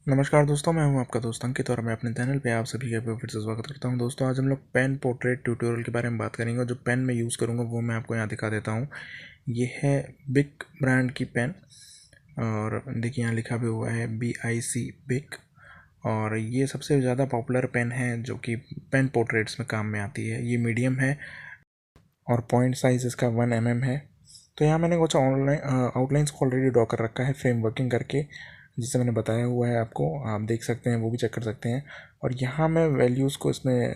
नमस्कार दोस्तों, मैं हूं आपका दोस्त अंकित और मैं अपने चैनल पे आप सभी का फिर से स्वागत करता हूं। दोस्तों, आज हम लोग पेन पोर्ट्रेट ट्यूटोरियल के बारे में बात करेंगे और जो पेन मैं यूज़ करूंगा वो मैं आपको यहाँ दिखा देता हूं। ये है बिक ब्रांड की पेन और देखिए यहाँ लिखा भी हुआ है BIC बिक। और ये सबसे ज़्यादा पॉपुलर पेन है जो कि पेन पोर्ट्रेट्स में काम में आती है। ये मीडियम है और पॉइंट साइज़ इसका 1 mm है। तो यहाँ मैंने कुछ ऑनलाइन आउटलाइंस को ऑलरेडी ड्रॉ कर रखा है फ्रेम वर्किंग करके, जिसे मैंने बताया हुआ है आपको, आप देख सकते हैं, वो भी चेक कर सकते हैं। और यहाँ मैं वैल्यूज़ को इसमें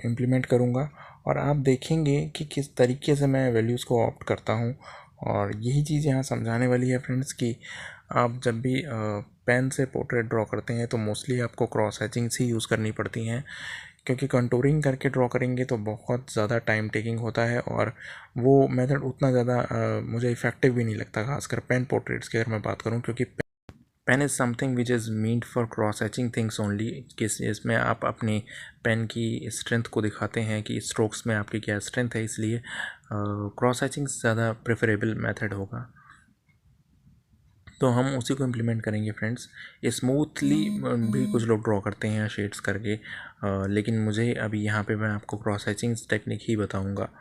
इम्प्लीमेंट करूँगा और आप देखेंगे कि किस तरीके से मैं वैल्यूज़ को ऑप्ट करता हूँ। और यही चीज़ यहाँ समझाने वाली है फ्रेंड्स कि आप जब भी पेन से पोर्ट्रेट ड्रॉ करते हैं तो मोस्टली आपको क्रॉस हैचिंग्स ही यूज़ करनी पड़ती हैं, क्योंकि कंटूरिंग करके ड्रॉ करेंगे तो बहुत ज़्यादा टाइम टेकिंग होता है और वो मेथड उतना ज़्यादा मुझे इफ़ेक्टिव भी नहीं लगता, खासकर पेन पोर्ट्रेट्स की अगर मैं बात करूँ, क्योंकि pen is something which is meant for cross hatching things only. किस इसमें आप अपनी पेन की स्ट्रेंथ को दिखाते हैं कि स्ट्रोक्स में आपकी क्या स्ट्रेंथ है, इसलिए क्रॉस हैचिंग ज़्यादा प्रेफरेबल मेथड होगा। तो हम उसी को इम्प्लीमेंट करेंगे फ्रेंड्स। स्मूथली भी कुछ लोग ड्रॉ करते हैं शेड्स करके, लेकिन मुझे अभी यहाँ पे मैं आपको क्रॉस हैचिंग टेक्निक ही बताऊँगा।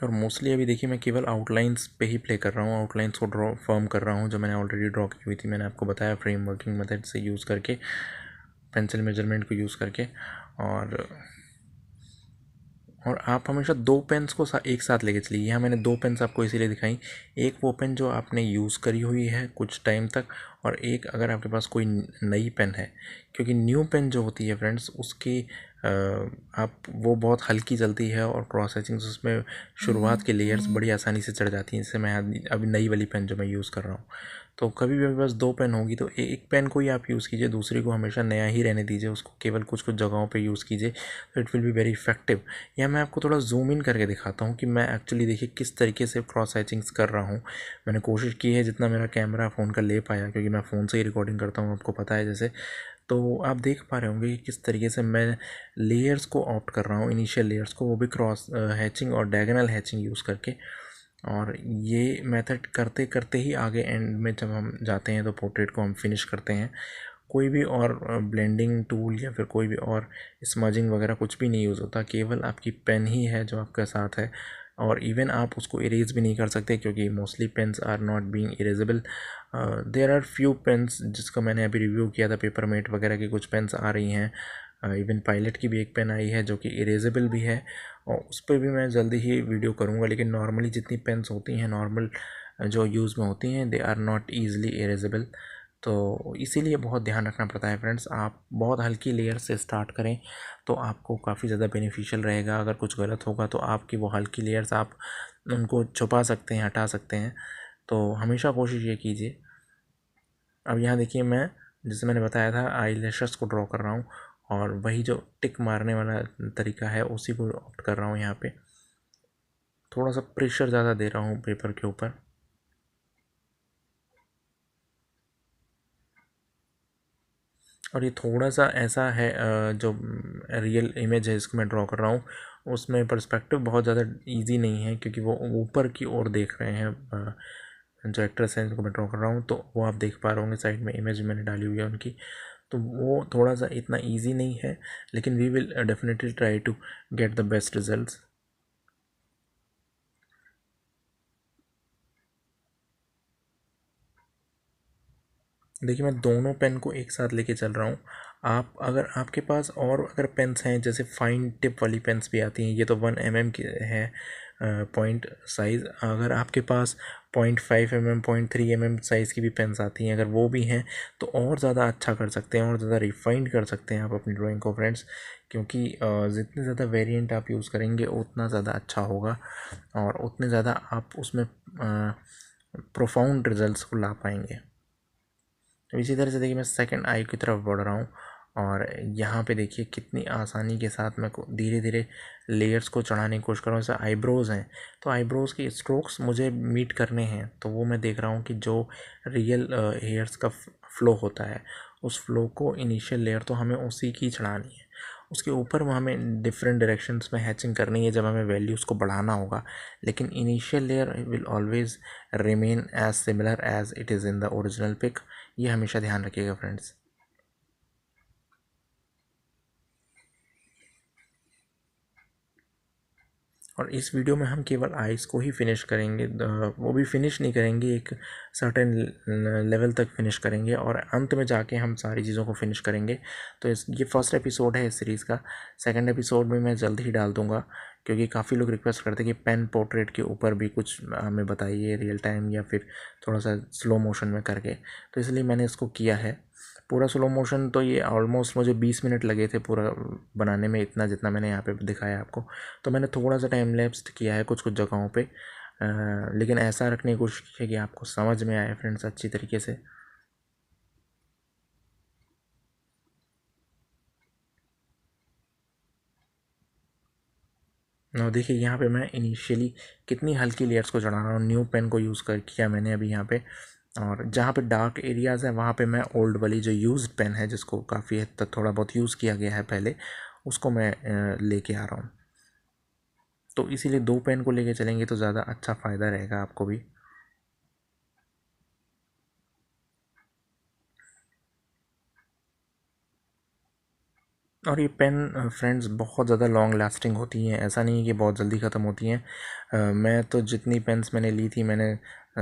और मोस्टली अभी देखिए मैं केवल आउटलाइंस पे ही प्ले कर रहा हूँ, आउटलाइंस को ड्रॉ फॉर्म कर रहा हूँ जो मैंने ऑलरेडी ड्रॉ की हुई थी। मैंने आपको बताया फ्रेम वर्किंग मेथड से यूज़ करके, पेंसिल मेजरमेंट को यूज़ करके। और आप हमेशा दो पेन्स को एक साथ लेके चलिए। यहाँ मैंने दो पेन्स आपको इसीलिए दिखाई, एक वो पेन जो आपने यूज़ करी हुई है कुछ टाइम तक, और एक अगर आपके पास कोई नई पेन है, क्योंकि न्यू पेन जो होती है फ्रेंड्स उसकी आप वो बहुत हल्की चलती है और क्रॉस हैचिंग उसमें शुरुआत के लेयर्स बड़ी आसानी से चढ़ जाती हैं। जैसे मैं अभी नई वाली पेन जो मैं यूज़ कर रहा हूँ, तो कभी भी आपके पास दो पेन होगी तो एक पेन को ही आप यूज़ कीजिए, दूसरी को हमेशा नया ही रहने दीजिए, उसको केवल कुछ कुछ जगहों पे यूज़ कीजिए, तो it will be very effective. या मैं आपको थोड़ा जूम इन करके दिखाता हूँ कि मैं एक्चुअली देखिए किस तरीके से क्रॉस हैचिंग्स कर रहा हूँ। मैंने कोशिश की है जितना मेरा कैमरा फ़ोन का ले पाया, क्योंकि मैं फ़ोन से ही रिकॉर्डिंग करता हूँ, आपको पता है जैसे। तो आप देख पा रहे होंगे कि किस तरीके से मैं लेयर्स को ऑप्ट कर रहा हूँ, इनिशियल लेयर्स को, वो भी क्रॉस हैचिंग और डायगोनल हैचिंग यूज़ करके। और ये मेथड करते करते ही आगे एंड में जब हम जाते हैं तो पोर्ट्रेट को हम फिनिश करते हैं। कोई भी और ब्लेंडिंग टूल या फिर कोई भी और स्मजिंग वगैरह कुछ भी नहीं यूज़ होता, केवल आपकी पेन ही है जो आपके साथ है। और इवन आप उसको इरेज भी नहीं कर सकते, क्योंकि mostly pens are not being erasable. There are few pens जिसका मैंने अभी रिव्यू किया था, पेपरमेट वगैरह की कुछ पेन्स आ रही हैं। इवन पायलट की भी एक पेन आई है जो कि इरेजेबल भी है, और उस पर भी मैं जल्दी ही वीडियो करूँगा। लेकिन नॉर्मली जितनी पेन्स होती हैं नॉर्मल जो यूज़ में होती हैं, they are not easily erasable. तो इसीलिए बहुत ध्यान रखना पड़ता है फ्रेंड्स। आप बहुत हल्की लेयर से स्टार्ट करें तो आपको काफ़ी ज़्यादा बेनिफिशियल रहेगा। अगर कुछ गलत होगा तो आपकी वो हल्की लेयर्स आप उनको छुपा सकते हैं, हटा सकते हैं। तो हमेशा कोशिश ये कीजिए। अब यहाँ देखिए मैं, जैसे मैंने बताया था, आई लैशेस को ड्रॉ कर रहा हूँ और वही जो टिक मारने वाला तरीका है उसी को ऑप्ट कर रहा हूँ। यहाँ पे थोड़ा सा प्रेशर ज़्यादा दे रहा हूँ पेपर के ऊपर। और ये थोड़ा सा ऐसा है, जो रियल इमेज है इसको मैं ड्रॉ कर रहा हूँ उसमें पर्सपेक्टिव बहुत ज़्यादा इजी नहीं है, क्योंकि वो ऊपर की ओर देख रहे हैं। जो एक्ट्रेस है जिनको मैं ड्रॉ कर रहा हूँ तो वो आप देख पा रहे होंगे, साइड में इमेज मैंने डाली हुई है उनकी। तो वो थोड़ा सा इतना ईजी नहीं है, लेकिन we will definitely try to get the best results. देखिए मैं दोनों पेन को एक साथ लेके चल रहा हूँ। आप अगर आपके पास और अगर पेन्स हैं, जैसे फाइन टिप वाली पेन्स भी आती हैं, ये तो 1 mm की है पॉइंट साइज़। अगर आपके पास 0.5 mm 0.3 mm साइज़ की भी पेन्स आती हैं, अगर वो भी हैं तो और ज़्यादा अच्छा कर सकते हैं और ज़्यादा रिफाइंड कर सकते हैं आप अपनी ड्राइंग को फ्रेंड्स। क्योंकि जितने ज़्यादा वेरिएंट आप यूज़ करेंगे उतना ज़्यादा अच्छा होगा और उतने ज़्यादा आप उसमें प्रोफाउंड रिजल्ट्स को ला पाएंगे। तो इसी तरह से देखिए मैं सेकंड आई की तरफ बढ़ रहा हूँ और यहाँ पे देखिए कितनी आसानी के साथ मैं धीरे धीरे लेयर्स को चढ़ाने की कोशिश कर रहा हूँ। जैसे आईब्रोज़ हैं तो आईब्रोज़ के स्ट्रोक्स मुझे मीट करने हैं, तो वो मैं देख रहा हूँ कि जो रियल हेयर्स का फ्लो होता है उस फ्लो को इनिशियल लेयर तो हमें उसी की चढ़ानी है। उसके ऊपर वो हमें डिफरेंट डायरेक्शंस में हैचिंग करनी है जब हमें वैल्यूज़ को बढ़ाना होगा, लेकिन initial layer will always remain as similar as it is in the original pic. ये हमेशा ध्यान रखिएगा फ्रेंड्स। और इस वीडियो में हम केवल आइस को ही फिनिश करेंगे, वो भी फिनिश नहीं करेंगे, एक सर्टेन लेवल तक फिनिश करेंगे और अंत में जाके हम सारी चीज़ों को फिनिश करेंगे। तो ये फर्स्ट एपिसोड है इस सीरीज़ का। सेकंड एपिसोड में मैं जल्द ही डाल दूंगा, क्योंकि काफ़ी लोग रिक्वेस्ट करते हैं कि पेन पोर्ट्रेट के ऊपर भी कुछ हमें बताइए रियल टाइम या फिर थोड़ा सा स्लो मोशन में करके। तो इसलिए मैंने इसको किया है पूरा स्लो मोशन। तो ये ऑलमोस्ट मुझे 20 मिनट लगे थे पूरा बनाने में, इतना जितना मैंने यहाँ पे दिखाया आपको। तो मैंने थोड़ा सा टाइम लैप्स किया है कुछ कुछ जगहों पे, लेकिन ऐसा रखने की कोशिश की है कि आपको समझ में आए फ्रेंड्स अच्छी तरीके से। और देखिए यहाँ पे मैं इनिशियली कितनी हल्की लेयर्स को चढ़ा रहा हूँ, न्यू पेन को यूज़ कर किया मैंने अभी यहाँ पे। और जहाँ पे डार्क एरियाज़ है वहाँ पे मैं ओल्ड वाली जो यूज्ड पेन है, जिसको काफ़ी हद तक थोड़ा बहुत यूज़ किया गया है पहले, उसको मैं लेके आ रहा हूँ। तो इसीलिए दो पेन को लेके चलेंगे तो ज़्यादा अच्छा फ़ायदा रहेगा आपको भी। और ये पेन फ्रेंड्स बहुत ज़्यादा लॉन्ग लास्टिंग होती हैं, ऐसा नहीं है कि बहुत जल्दी ख़त्म होती हैं। मैं तो जितनी पेन्स मैंने ली थी, मैंने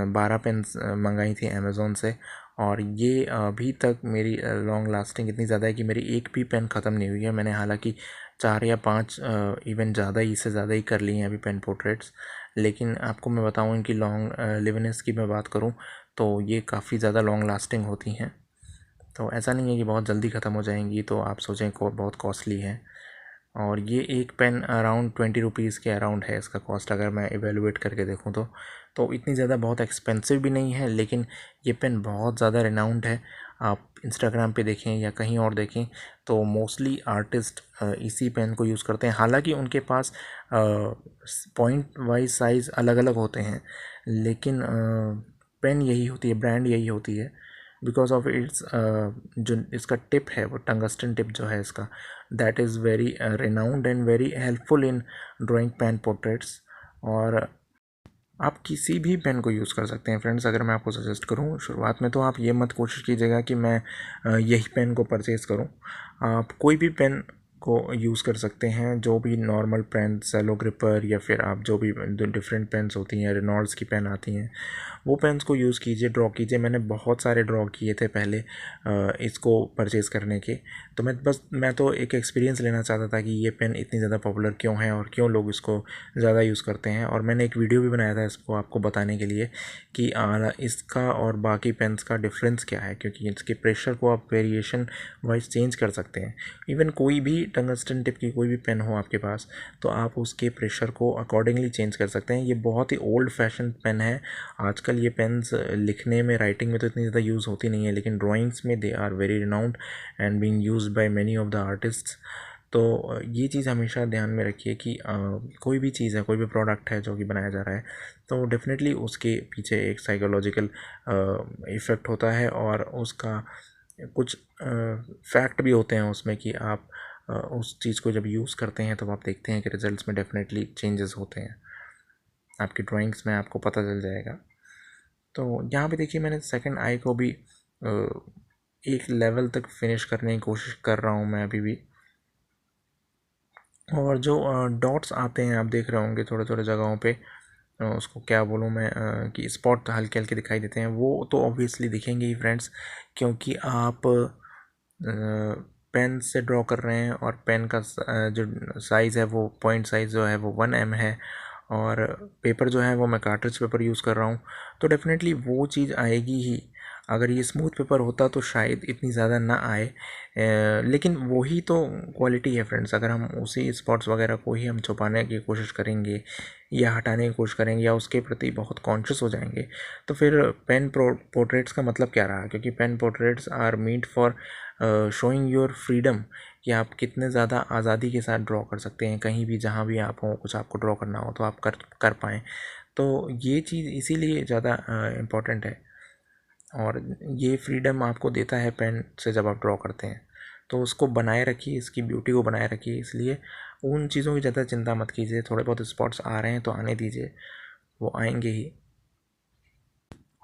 12 पेन्स मंगाई थी अमेज़ोन से, और ये अभी तक मेरी लॉन्ग लास्टिंग इतनी ज़्यादा है कि मेरी एक भी पेन ख़त्म नहीं हुई है। मैंने हालांकि 4 या 5 इवन ज़्यादा ही, इससे ज़्यादा ही कर लिए हैं अभी पेन पोर्ट्रेट्स। लेकिन आपको मैं बताऊँ इनकी लॉन्ग लिवनेस की मैं बात करूँ तो ये काफ़ी ज़्यादा लॉन्ग लास्टिंग होती हैं। तो ऐसा नहीं है कि बहुत जल्दी ख़त्म हो जाएंगी तो आप सोचें को बहुत कॉस्टली है। और ये एक पेन अराउंड 20 रुपीज़ के अराउंड है इसका कॉस्ट, अगर मैं एवेलुएट करके देखूँ तो इतनी ज़्यादा बहुत एक्सपेंसिव भी नहीं है, लेकिन ये पेन बहुत ज़्यादा रिनाउंड है। आप इंस्टाग्राम पे देखें या कहीं और देखें तो मोस्टली आर्टिस्ट इसी पेन को यूज़ करते हैं। हालांकि उनके पास पॉइंट वाइज साइज़ अलग अलग होते हैं, लेकिन पेन यही होती है, ब्रांड यही होती है, बिकॉज ऑफ इट्स जो इसका टिप है वो टंगस्टन टिप जो है इसका, that is very renowned and very helpful in drawing pen portraits. और आप किसी भी पेन को यूज़ कर सकते हैं फ्रेंड्स। अगर मैं आपको सजेस्ट करूं शुरुआत में, तो आप ये मत कोशिश कीजिएगा कि मैं यही पेन को परचेज़ करूं। आप कोई भी पेन को यूज़ कर सकते हैं, जो भी नॉर्मल पेन, सेलो ग्रिपर, या फिर आप जो भी डिफरेंट पेन्स होती हैं, रेनॉल्ड्स की पेन आती हैं, वो पेन्स को यूज़ कीजिए, ड्रॉ कीजिए। मैंने बहुत सारे ड्रॉ किए थे पहले इसको परचेज़ करने के। तो मैं तो एक एक्सपीरियंस लेना चाहता था कि ये पेन इतनी ज़्यादा पॉपुलर क्यों है और क्यों लोग इसको ज़्यादा यूज़ करते हैं। और मैंने एक वीडियो भी बनाया था इसको आपको बताने के लिए कि इसका और बाकी पेन्स का डिफरेंस क्या है, क्योंकि इसके प्रेशर को आप वेरिएशन वाइज चेंज कर सकते हैं। इवन कोई भी टंगस्टन टिप की कोई भी पेन हो आपके पास, तो आप उसके प्रेशर को अकॉर्डिंगली चेंज कर सकते हैं। ये बहुत ही ओल्ड फैशन पेन है। आजकल ये पेन्स लिखने में, राइटिंग में तो इतनी ज़्यादा यूज़ होती नहीं है, लेकिन ड्राइंग्स में they are very renowned and being used by many of the artists. तो ये चीज़ हमेशा ध्यान में रखिए कि कोई भी चीज़ है, कोई भी प्रोडक्ट है जो कि बनाया जा रहा है, तो डेफिनेटली उसके पीछे एक साइकोलॉजिकल इफ़ेक्ट होता है, और उसका कुछ फैक्ट भी होते हैं उसमें कि आप उस चीज़ को जब यूज़ करते हैं तो आप देखते हैं कि रिजल्ट्स में डेफिनेटली चेंजेस होते हैं, आपकी ड्राइंग्स में आपको पता चल जाएगा। तो यहाँ पे देखिए मैंने सेकंड आई को भी एक लेवल तक फिनिश करने की कोशिश कर रहा हूँ मैं अभी भी। और जो डॉट्स आते हैं आप देख रहे होंगे थोड़े थोड़े जगहों पे, उसको क्या बोलूँ मैं, कि स्पॉट हल्के हल्के दिखाई देते हैं, वो तो ऑब्वियसली दिखेंगे ही फ्रेंड्स, क्योंकि आप पेन से ड्रॉ कर रहे हैं और पेन का जो साइज़ है वो पॉइंट साइज़ जो है वो 1 mm है, और पेपर जो है वो मैं कार्ट्रिज पेपर यूज़ कर रहा हूँ। तो डेफिनेटली वो चीज़ आएगी ही। अगर ये स्मूथ पेपर होता तो शायद इतनी ज़्यादा ना आए, लेकिन वही तो क्वालिटी है फ्रेंड्स। अगर हम उसी स्पॉट्स वगैरह को ही हम छुपाने की कोशिश करेंगे या हटाने की कोशिश करेंगे या उसके प्रति बहुत कॉन्शियस हो जाएंगे, तो फिर पेन पोर्ट्रेट्स का मतलब क्या रहा? क्योंकि pen portraits are meant for showing your freedom, कि आप कितने ज़्यादा आज़ादी के साथ ड्रॉ कर सकते हैं, कहीं भी जहाँ भी आप हो, कुछ आपको ड्रॉ करना हो तो आप कर कर पाएँ। तो ये चीज़ इसीलिए ज़्यादा इम्पॉर्टेंट है, और ये फ्रीडम आपको देता है पेन से जब आप ड्रॉ करते हैं। तो उसको बनाए रखिए, इसकी ब्यूटी को बनाए रखिए। इसलिए उन चीज़ों की ज़्यादा चिंता मत कीजिए, थोड़े बहुत स्पॉट्स आ रहे हैं तो आने दीजिए, वो आएंगे ही।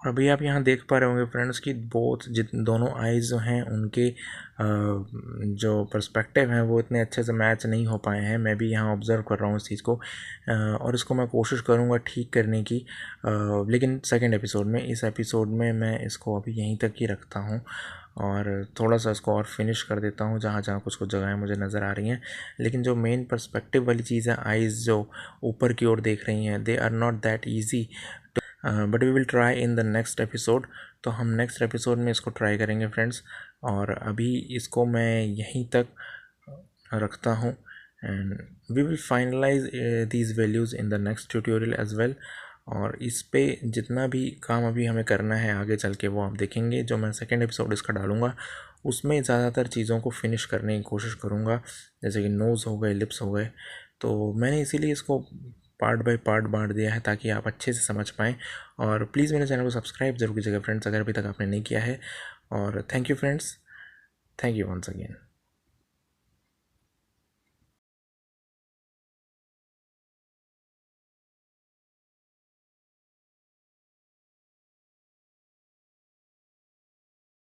और अभी आप यहाँ देख पा रहे होंगे फ्रेंड्स कि दोनों आइज़ जो हैं उनके जो पर्सपेक्टिव हैं वो इतने अच्छे से मैच नहीं हो पाए हैं। मैं भी यहाँ ऑब्ज़र्व कर रहा हूँ इस चीज़ को, और इसको मैं कोशिश करूँगा ठीक करने की, लेकिन सेकंड एपिसोड में। इस एपिसोड में मैं इसको अभी यहीं तक ही रखता हूँ और थोड़ा सा इसको और फिनिश कर देता हूँ जहाँ जहाँ कुछ कुछ जगहें मुझे नज़र आ रही हैं। लेकिन जो मेन पर्सपेक्टिव वाली चीज़ है, आइज़ जो ऊपर की ओर देख रही हैं, they are not that easy, but we will try in the next episode. तो हम नेक्स्ट एपिसोड में इसको ट्राई करेंगे फ्रेंड्स। और अभी इसको मैं यहीं तक रखता हूँ and we will finalise these values in the next tutorial as well. और इस पे जितना भी काम अभी हमें करना है आगे चल के वो आप देखेंगे। जो मैं सेकेंड एपिसोड इसका डालूँगा उसमें ज़्यादातर चीज़ों को फिनिश करने की कोशिश करूँगा, जैसे कि नोज़ हो गए, लिप्स हो गए। तो मैंने इसीलिए इसको पार्ट बाय पार्ट बांट दिया है ताकि आप अच्छे से समझ पाएँ। और प्लीज़ मेरे चैनल को सब्सक्राइब जरूर कीजिएगा फ्रेंड्स, अगर अभी तक आपने नहीं किया है। और thank you friends, thank you once again.